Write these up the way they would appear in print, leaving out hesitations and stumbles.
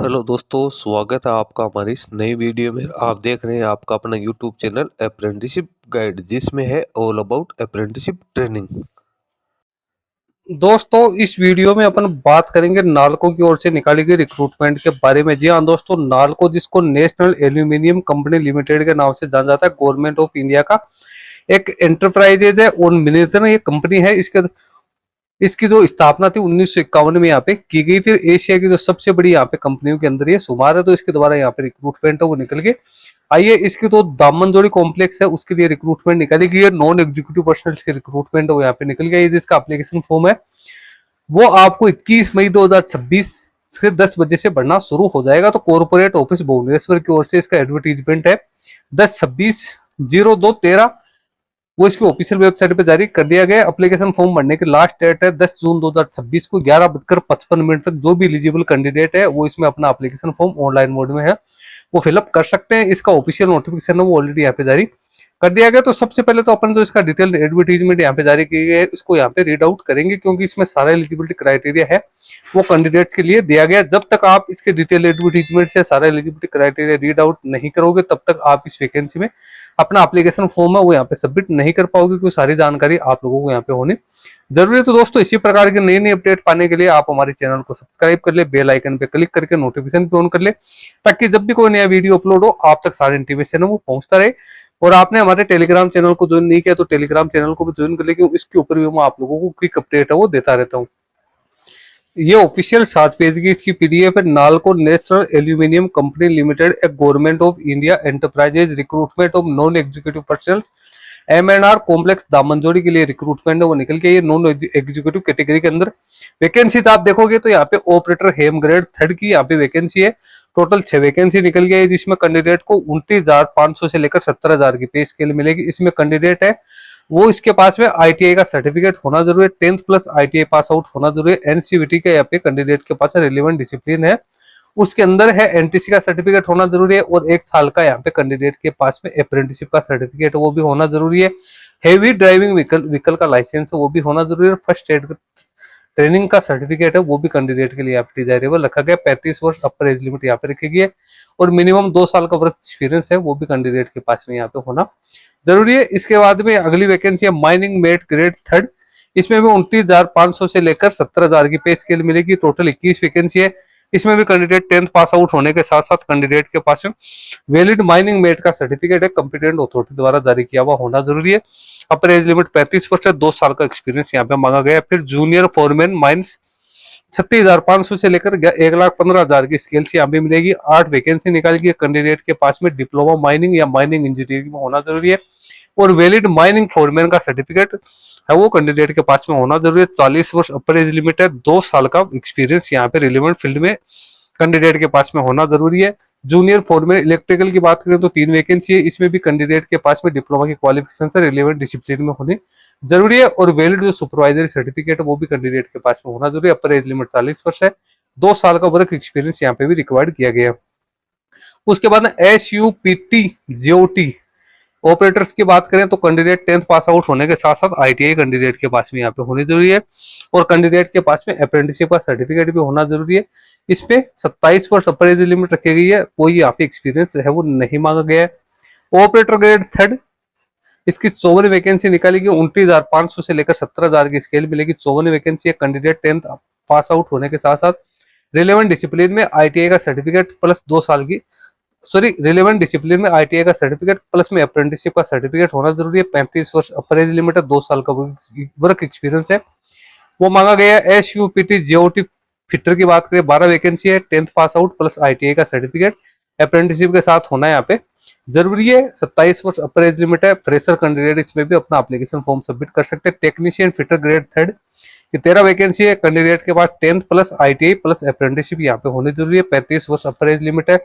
Hello दोस्तों, स्वागत है आपका हमारी इस नई वीडियो में। आप देख रहे हैं आपका अपना यूट्यूब चैनल अप्रेंटिसशिप गाइड, जिसमें है ऑल अबाउट अप्रेंटिसशिप ट्रेनिंग। दोस्तों इस वीडियो में अपन बात करेंगे नाल्को की ओर से निकाली गई रिक्रूटमेंट के बारे में। जी हाँ दोस्तों, नाल्को जिसको नेशनल एल्यूमिनियम कंपनी लिमिटेड के नाम से जाना जाता है, गवर्नमेंट ऑफ इंडिया का एक एंटरप्राइजेज है और मिलियन ये कंपनी है। इसके इसकी जो स्थापना थी 1951 में यहाँ पे की गई थी। एशिया की जो सबसे बड़ी यहाँ पे कंपनियों के अंदर ये शुमार है, तो इसके द्वारा यहाँ पे रिक्रूटमेंट है वो निकल के आइए। इसकी तो दामनजोड़ी कॉम्प्लेक्स है, उसके लिए रिक्रूटमेंट निकाली गई है। नॉन एग्जीक्यूटिव पर्सनल की रिक्रूटमेंट है वो यहाँ पे निकल गया है। जिसका एप्लीकेशन फॉर्म है वो आपको 21 मई 2026 से 10 बजे से भरना शुरू हो जाएगा। तो कॉर्पोरेट ऑफिस भुवनेश्वर की ओर से इसका एडवर्टीजमेंट है 10/26/02/13, वो इसकी ऑफिशियल वेबसाइट पे जारी कर दिया गया। एप्लीकेशन फॉर्म भरने की लास्ट डेट है 10 जून 2026 को 11:55 तक। जो भी एलिजिबल कैंडिडेट है वो इसमें अपना एप्लीकेशन फॉर्म ऑनलाइन मोड में है वो फिलअप कर सकते हैं। इसका ऑफिशियल नोटिफिकेशन है वो ऑलरेडी यहाँ पे जारी कर दिया गया। तो सबसे पहले तो अपन जो इसका डिटेल एडवर्टीजमेंट यहाँ पे जारी की गई है इसको यहाँ पे रीड आउट करेंगे, क्योंकि इसमें सारा एलिजिबिलिटी क्राइटेरिया है वो कैंडिडेट्स के लिए दिया गया। जब तक आप इसके डिटेल एडवर्टीजमेंट से सारा एलिजिबिलिटी क्राइटेरिया रीड आउट नहीं करोगे तब तक आप इस वैकेंसी में अपना एप्लीकेशन फॉर्म है वो यहाँ पे सबमिट नहीं कर पाओगे, क्योंकि सारी जानकारी आप लोगों को यहाँ पे होनी जरूरी है। तो दोस्तों इसी प्रकार की नई नई अपडेट पाने के लिए आप हमारे चैनल को सब्सक्राइब कर ले, बेल आइकन पे क्लिक करके नोटिफिकेशन पे ऑन कर ले, ताकि जब भी कोई नया वीडियो अपलोड हो आप तक सारे इंटीमेशन है वो पहुंचता रहे। और आपने हमारे टेलीग्राम चैनल को ज्वाइन नहीं किया तो टेलीग्राम चैनल को भी ज्वाइन कर ले, क्योंकि इसके ऊपर भी मैं आप लोगों को क्विक अपडेट है वो देता रहता हूँ। ये ऑफिशियल 7 पेज की इसकी पीडीएफ है। NALCO national aluminium company limited a government of India enterprises recruitment of non executive person MNR complex Damanjodi के लिए रिक्रूटमेंट है वो निकल के ये नॉन एग्जीक्यूटिव कैटेगरी के अंदर वैकेंसी आप देखोगे तो यहाँ पे ऑपरेटर हेम ग्रेड 3 की यहाँ पे वैकेंसी है। टोटल 6 वैकेंसी निकल गई है, जिसमें कैंडिडेट को 29,500 से लेकर 17,000 की पे स्केल मिलेगी। इसमें कैंडिडेट है वो इसके पास में आईटीआई का सर्टिफिकेट होना जरूरी है, 10th plus ITI pass out होना जरूरी है। एनसीवीटी का यहाँ पे कैंडिडेट के पास रिलेवेंट डिसिप्लिन है उसके अंदर है, एनटीसी का सर्टिफिकेट होना जरूरी है, और 1 साल का यहाँ पे कैंडिडेट के पास में अप्रेंटिसशिप का सर्टिफिकेट वो भी होना जरूरी है। हेवी ड्राइविंग व्हीकल का लाइसेंस वो भी होना जरूरी है। फर्स्ट एड ट्रेनिंग का सर्टिफिकेट है वो भी कैंडिडेट के लिए यहाँ पे डिजायरेबल रखा गया। 35 वर्ष अपर एज लिमिट यहाँ पे रखी गई है, और मिनिमम 2 साल का वर्क एक्सपीरियंस है वो भी कैंडिडेट के पास में यहाँ पे होना जरूरी है। इसके बाद में अगली वैकेंसी है माइनिंग मेट ग्रेड 3। इसमें भी 29,500 से लेकर 17,000 की पे स्केल मिलेगी। टोटल 21 वैकेंसी है। इसमें भी कैंडिडेट 10th पास आउट होने के साथ साथ कैंडिडेट के पास में वैलिड माइनिंग मेट का सर्टिफिकेट है कॉम्पिटेंट अथॉरिटी द्वारा जारी किया हुआ होना जरूरी है। अपर एज लिमिट 35 वर्ष, 2 साल का एक्सपीरियंस यहाँ पे मांगा गया। फिर जूनियर फोरमैन माइंस 36,500 से लेकर 1,15,000 की स्केल से यहाँ पे मिलेगी। 8 वैकेंसी निकाली गई। कैंडिडेट के पास में डिप्लोमा माइनिंग या माइनिंग इंजीनियरिंग में होना जरूरी है, और वैलिड माइनिंग फोरमैन का सर्टिफिकेट है वो कैंडिडेट के पास में होना जरूरी है। 40 वर्ष अपर एज लिमिट है, 2 साल का एक्सपीरियंस यहाँ पे रिलेवेंट फील्ड में कैंडिडेट के पास में होना जरूरी है। जूनियर फोरमैन इलेक्ट्रिकल की बात करें तो 3 वैकेंसी है। इसमें भी कैंडिडेट के पास में डिप्लोमा की क्वालिफिकेशन से रिलेवेंट डिसिप्लिन में होनी जरूरी है, और वैलिड जो सुपरवाइजरी सर्टिफिकेट है वो भी कैंडिडेट के पास में होना जरूरी है। अपर एज लिमिट 40 वर्ष है, 2 साल का वर्क एक्सपीरियंस यहाँ पे भी रिक्वायर्ड किया गया। उसके बाद SUPT GOT ऑपरेटर्स की बात करें तो कैंडिडेट 10th पास आउट होने के साथ साथ आईटीआई कैंडिडेट के पास में यहाँ पे होनी जरूरी है, और कैंडिडेट के पास में अप्रेंटिसशिप का सर्टिफिकेट भी होना जरूरी है। इस पे 27 वर्ष अपर एज लिमिट रखी गई है, कोई यहाँ पे एक्सपीरियंस है वो नहीं मांगा गया है। ऑपरेटर ग्रेड 3 इसकी 54 वैकेंसी निकाली गई। 29,500 से लेकर 17,000 की स्केल मिलेगी। 54 वैकेंसी है। कैंडिडेट 10th पास आउट होने के साथ साथ रिलेवेंट डिसिप्लिन में आईटीआई का सर्टिफिकेट प्लस 2 साल की रिलेवेंट डिसिप्लिन में आईटीआई का सर्टिफिकेट प्लस में अप्रेंटिसशिप का सर्टिफिकेट होना जरूरी है। 35 वर्ष अपर एज लिमिट है, 2 साल का वर्क एक्सपीरियंस है वो मांगा गया है। SUPT GOT फिटर की बात करें 12 वैकेंसी है। 10th pass out plus ITI का सर्टिफिकेट अप्रेंटिसशिप के साथ होना यहाँ पे जरूरी है। 27 वर्ष अपर एज लिमिट है। फ्रेशर कैंडिडेट इसमें भी अपना एप्लीकेशन फॉर्म सबमिट कर सकते हैं। टेक्नीशियन फिटर ग्रेड 3 ये 13 वैकेंसी है। कैंडिडेट के पास 10th plus ITI plus apprenticeship यहाँ पे होनी जरूरी है। 35 वर्ष अपर एज लिमिट है,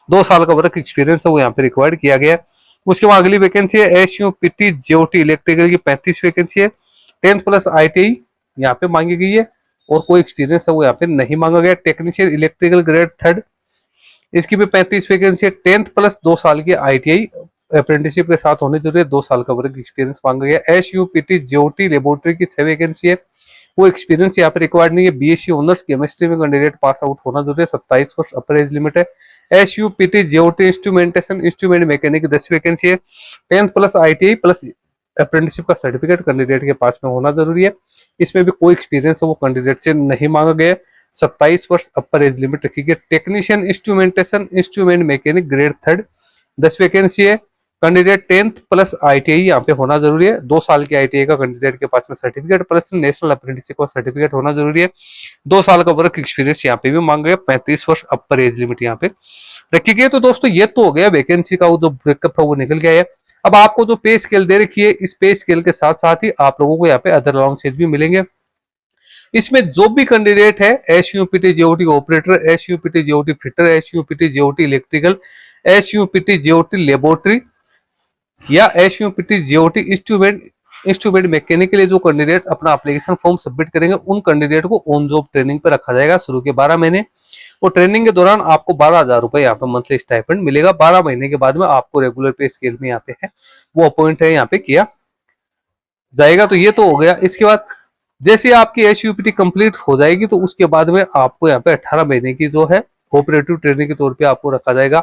2 साल का वर्क एक्सपीरियंस है वो यहाँ पे रिक्वायर्ड किया गया है। उसके बाद अगली वैकेंसी है SUPT GOT इलेक्ट्रिकल की 35 वैकेंसी है। 10th प्लस आईटीआई यहाँ पे मांगी गई है, और कोई एक्सपीरियंस है वो यहाँ पे नहीं मांगा गया। टेक्नीशियन इलेक्ट्रिकल ग्रेड 3 इसकी भी 35 वैकेंसी है। 10th प्लस 2 साल की आईटीआई अप्रेंटिसशिप के साथ होनी जरूरी है। 2 साल का वर्क एक्सपीरियंस मांगा गया। SUPT GOT लेबोरेटरी की 6 वैकेंसी है। वो एक्सपीरियंस यहाँ पे रिक्वायर्ड नहीं है। बीएससी ऑनर्स केमिस्ट्री में कैंडिडेट पास आउट होना जरूरी है। 27 वर्ष अपर एज लिमिट है। एसयूपीटी जेओटी इंस्ट्रूमेंटेशन इंस्ट्रूमेंट मैकेनिक 10 वैकेंसी है। 10th plus ITI plus apprenticeship का सर्टिफिकेट कैंडिडेट के पास में होना जरूरी है। इसमें भी कोई एक्सपीरियंस है वो कैंडिडेट से नहीं मांगा गया। 27 वर्ष अपर एज लिमिट रखी गई। Technician instrumentation instrument mechanic grade 3rd 10 vacancy है। कैंडिडेट 10th प्लस आईटीआई यहाँ पे होना जरूरी है। 2 साल की आईटीआई का कैंडिडेट के पास में सर्टिफिकेट प्लस नेशनल अप्रेंटिसशिप का सर्टिफिकेट होना जरूरी है। 2 साल का वर्क एक्सपीरियंस यहाँ पे भी मांग गया। 35 वर्ष अपर एज लिमिट यहाँ पे रखी गई। तो दोस्तों ये तो हो गया वैकेंसी का जो ब्रेकअप है वो निकल गया है। अब आपको जो पे स्केल दे रखी है, इस पे स्केल के साथ साथ ही आप लोगों को यहाँ पे अदर अलाउंसेस भी मिलेंगे। इसमें जो भी कैंडिडेट है एसयूपीटी जेओटी ऑपरेटर, एसयूपीटी जेओटी फिटर, एसयूपीटी जेओटी इलेक्ट्रिकल, एसयूपीटी जेओटी लेबोरेटरी या एसयूपीटी जेओटी इंस्ट्रूमेंट मैकेनिक के लिए जो कैंडिडेट अपना एप्लीकेशन फॉर्म सबमिट करेंगे, उन कैंडिडेट को ऑन जॉब ट्रेनिंग पर रखा जाएगा शुरू के 12 महीने। और ट्रेनिंग के दौरान आपको 12,000 रुपए यहाँ पे मंथली स्टाइपेंड मिलेगा। 12 महीने के बाद में आपको रेगुलर पे स्केल में यहाँ पे है वो अपॉइंट है यहाँ पे किया जाएगा। तो ये तो हो गया। इसके बाद जैसे आपकी एसयूपीटी कंप्लीट हो जाएगी तो उसके बाद में आपको यहाँ पे 18 महीने की जो है ऑपरेटिव ट्रेनिंग के तौर पे आपको रखा जाएगा।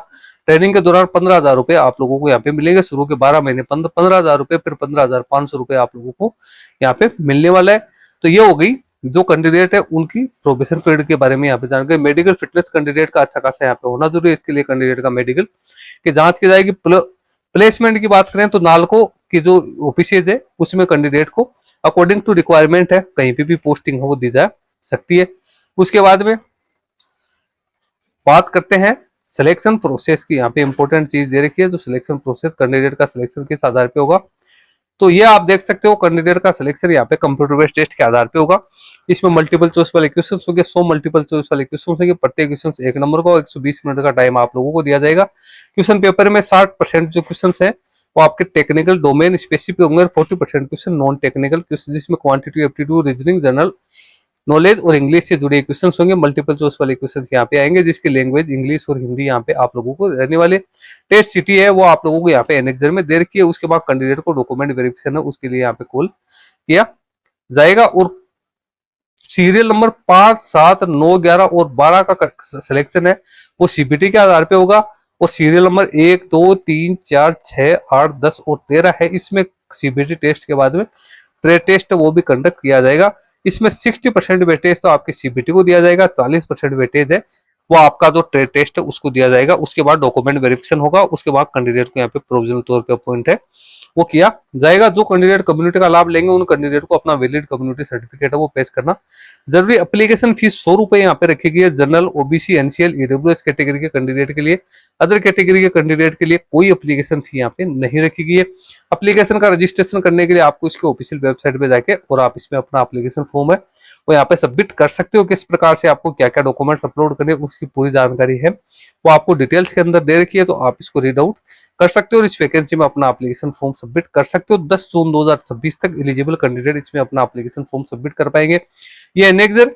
ट्रेनिंग के दौरान 15,000 रुपए आप लोगों को यहाँ पे मिलेंगे शुरू के 12 महीने 15,000 रुपए, फिर 15,500 रुपए आप लोगों को यहाँ पे मिलने वाला है। तो ये हो गई जो कैंडिडेट है उनकी प्रोबेशन पीरियड के बारे में यहाँ पे जानकारी। मेडिकल फिटनेस कैंडिडेट का अच्छा खासा यहाँ पे होना जरूरी है। इसके लिए कैंडिडेट का मेडिकल की जांच की जाएगी। प्लेसमेंट की बात करें तो नालको की जो ऑफिसेज है उसमें कैंडिडेट को अकॉर्डिंग टू रिक्वायरमेंट है कहीं पे भी पोस्टिंग हो दी जा सकती है। उसके बाद में बात करते हैं सिलेक्शन प्रोसेस की। यहाँ पे इंपॉर्टेंट चीज दे रखी है जो सिलेक्शन प्रोसेस कैंडिडेट का सिलेक्शन किस आधार पे होगा। तो ये आप देख सकते हो कैंडिडेट का सिलेक्शन यहाँ पे कंप्यूटर बेस्ड टेस्ट के आधार पे होगा। इसमें मल्टीपल चॉइस वाले क्वेश्चन होंगे। 100 मल्टीपल चॉइस वाले क्वेश्चन होंगे। प्रत्येक क्वेश्चन 1 नंबर का 120 मिनट का टाइम आप लोगों को दिया जाएगा। क्वेश्चन पेपर में 60% जो क्वेश्चन है वो आपके टेक्निकल डोमेन स्पेसिफिक होंगे। 40% क्वेश्चन नॉन टेक्निकल क्वेश्चन जिसमें quantity aptitude reasoning general knowledge और इंग्लिश से जुड़े क्वेश्चन होंगे। मल्टीपल चॉइस वाले क्वेश्चन यहाँ पे आएंगे जिसकी लैंग्वेज इंग्लिश और हिंदी यहाँ पे आप लोगों को रहने वाले। टेस्ट सिटी है वो आप लोगों को यहाँ पे एनेक्सर में दे रखी है। उसके बाद कैंडिडेट को डॉक्यूमेंट वेरिफिकेशन है उसके लिए यहाँ पे कॉल किया जाएगा। और सीरियल नंबर 5, 7, 9, 11 और 12 का सिलेक्शन है वो सीबीटी के आधार पे होगा। और सीरियल नंबर 1, 2, 3, 4, 6, 8, 10 और 13 है इसमें सीबीटी टेस्ट के बाद में ट्रेड टेस्ट वो भी कंडक्ट किया जाएगा। इसमें 60% वेटेज तो आपके सीबीटी को दिया जाएगा। 40% वेटेज है वो आपका जो ट्रेड टेस्ट है उसको दिया जाएगा। उसके बाद डॉक्यूमेंट वेरिफिकेशन होगा। उसके बाद कैंडिडेट को यहाँ पे प्रोविजनल तौर पे अपॉइंट है वो किया जाएगा। जो कैंडिडेट कम्युनिटी का लाभ लेंगे उन कैंडिडेट को अपना वैलिड कम्युनिटी सर्टिफिकेट है वो पेश करना जरूरी। एप्लीकेशन फीस 100 रुपए यहाँ पे रखी गई है। General, OBC, NCL, EWS category के कैंडिडेट के लिए। अदर कैटेगरी के कैंडिडेट के लिए कोई एप्लीकेशन फी यहाँ पे नहीं रखी गई है। एप्लीकेशन का रजिस्ट्रेशन करने के लिए आपको इसके ऑफिशियल वेबसाइट पे जाके और आप इसमें अपना एप्लीकेशन फॉर्म है वो यहाँ पे सबमिट कर सकते हो। किस प्रकार से आपको क्या क्या डॉक्यूमेंट्स अपलोड करने उसकी पूरी जानकारी है वो आपको डिटेल्स के अंदर दे रखी है। तो आप इसको रीड आउट कर सकते हो और इस वैकेंसी में अपना एप्लीकेशन फॉर्म सबमिट कर सकते हो। 10 जून 2026 तक एलिजिबल कैंडिडेट इसमें अपना एप्लीकेशन फॉर्म सबमिट कर पाएंगे। ये एनेक्सर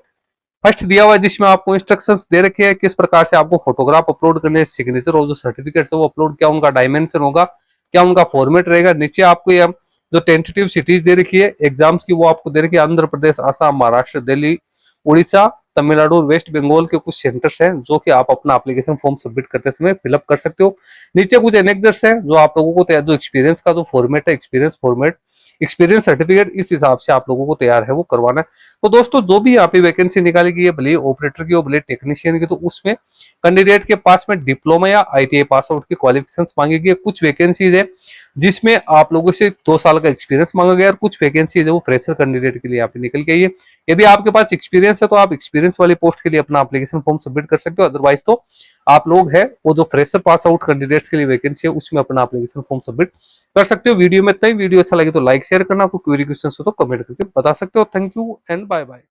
फर्स्ट दिया हुआ है जिसमें आपको इंस्ट्रक्शंस दे रखे हैं किस प्रकार से आपको फोटोग्राफ अपलोड करने, सिग्नेचर और जो सर्टिफिकेट्स है वो अपलोड, क्या उनका डायमेंशन होगा, क्या उनका फॉर्मेट रहेगा। नीचे आपको ये जो टेंटेटिव सिटीज दे रखी है एग्जाम्स की वो आपको दे रखी है। आंध्र प्रदेश, आसाम, महाराष्ट्र, दिल्ली, उड़ीसा, तमिलनाडु और वेस्ट बंगाल के कुछ सेंटर्स हैं जो कि आप अपना एप्लीकेशन फॉर्म सबमिट करते समय फिलअप कर सकते हो। नीचे कुछ एनेक्सर्स हैं जो आप लोगों को जो एक्सपीरियंस का जो फॉर्मेट है एक्सपीरियंस फॉर्मेट एक्सपीरियंस सर्टिफिकेट इस हिसाब से आप लोगों को तैयार है वो करवाना है। तो दोस्तों जो भी यहाँ पे वैकेंसी निकाली गई है भले ऑपरेटर की हो भले टेक्नीशियन की, तो उसमें कैंडिडेट के पास में डिप्लोमा या आईटीआई पास आउट की क्वालिफिकेशंस मांगी गई है। कुछ वैकेंसीज है जिसमें आप लोगों से 2 साल का एक्सपीरियंस मांगा गया और कुछ वैकेंसी है वो फ्रेशर कैंडिडेट के लिए यहाँ पे निकल के आई है। यदि आपके पास एक्सपीरियंस है तो आप एक्सपीरियंस वाली पोस्ट के लिए अपना एप्लीकेशन फॉर्म सबमिट कर सकते हो। अदरवाइज तो आप लोग है वो जो फ्रेशर पास आउट कैंडिडेट्स के लिए वैकेंसी है उसमें अपना एप्लीकेशन फॉर्म सबमिट कर सकते हो। वीडियो में इतना ही। वीडियो अच्छा लगे तो लाइक शेयर करना। आपको क्वेरी क्वेश्चन हो तो कमेंट करके बता सकते हो। Thank you and bye bye.